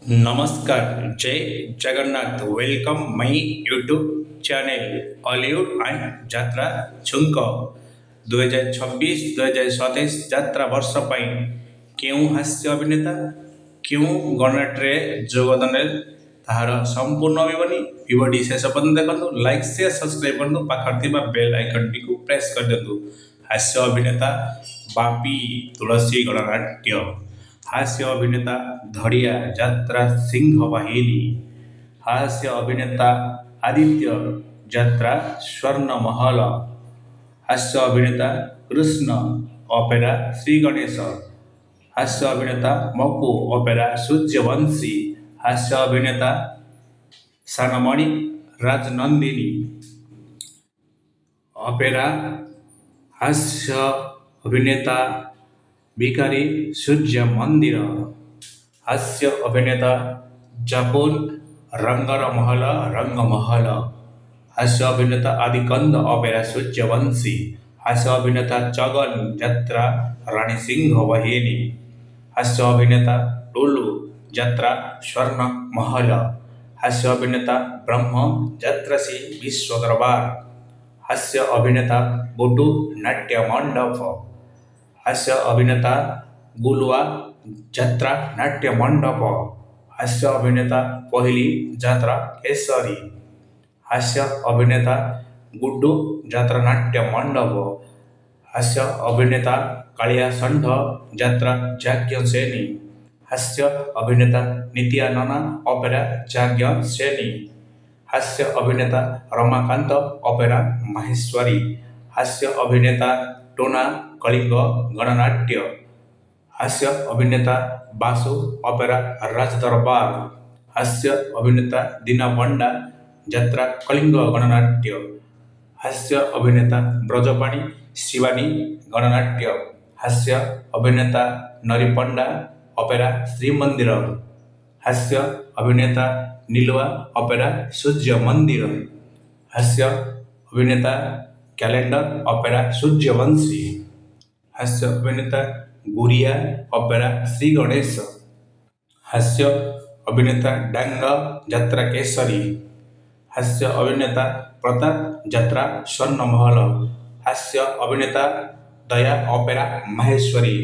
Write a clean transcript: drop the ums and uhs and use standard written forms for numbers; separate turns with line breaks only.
नमस्कार, जय Jagannath. Welcome my YouTube channel Hollywood and यात्रा छुंक 2026-2027 यात्रा वर्ष पर क्यों हास्य अभिनेता क्यों गणनाट्रे जोगदान तार संपूर्ण भिडी शेष पर्यटन देखो। लाइक शेयर सब्सक्राइब करूँ पाखर बेल आइकन टी प्रेस कर दिंतु। हास्य अभिनेता बापी तुलसी गणनाट्य, हास्य अभिनेता धड़िया यात्रा सिंह वाहिनी, हास्य अभिनेता आदित्य यात्रा स्वर्ण महल, हास्य अभिनेता कृष्ण ऑपेरा श्री गणेश, हास्य अभिनेता मकु ऑपेरा सूर्यवंशी, हास्य अभिनेता सानमणि राजनंदिनी ऑपेरा, हास्य अभिनेता भिकारी सूर्य मंदिर, हास्य अभिनेता जापुन रंगर महल रंगमहल, हास्य अभिनेता आदिकंद ऑपेरा सूर्यवंशी, हास्य अभिनेता चगन यात्रा रानी सिंह वाहिनी, हास्य अभिनेता टुलू यात्रा स्वर्ण महल, हास्य अभिनेता ब्रह्म यात्रा श्री विश्व दरबार, हास्य अभिनेता बुटू नाट्य मंडप, हास्य अभिनेता गुलुआ यात्रा नाट्य मंडप, हास्य अभिनेता पहली यात्रा केसरी, हास्य अभिनेता गुड्डू यात्रा नाट्य मंडप, हास्य अभिनेता कालिया षंढ यात्रा याज्ञ सेनी, हास्य अभिनेता नित्यानना ऑपेरा याज्ञ सेनी, हास्य अभिनेता रमाकांत ऑपेरा माहेश्वरी, हास्य अभिनेता टोना कलिंग गणनाट्य, हास्य अभिनेता बासु ऑपेरा राजदरबार, हास्य अभिनेता दीना पंडा यात्रा कलिंग गणनाट्य, हास्य अभिनेता ब्रजपाणी शिवानी गणनाट्य, हास्य अभिनेता नरिपंडा ऑपेरा श्रीमंदिर, हास्य अभिनेता नीलवा ऑपेरा सूर्य मंदिर, हास्य अभिनेता कैलेंडर ऑपेरा सूर्यवंशी, हास्य अभिनेता गुरिया ऑपेरा श्री गणेश, हास्य अभिनेता डांग यात्रा केसरी, हास्य अभिनेता प्रताप यात्रा स्वर्ण महल, हास्य अभिनेता दया ऑपेरा माहेश्वरी,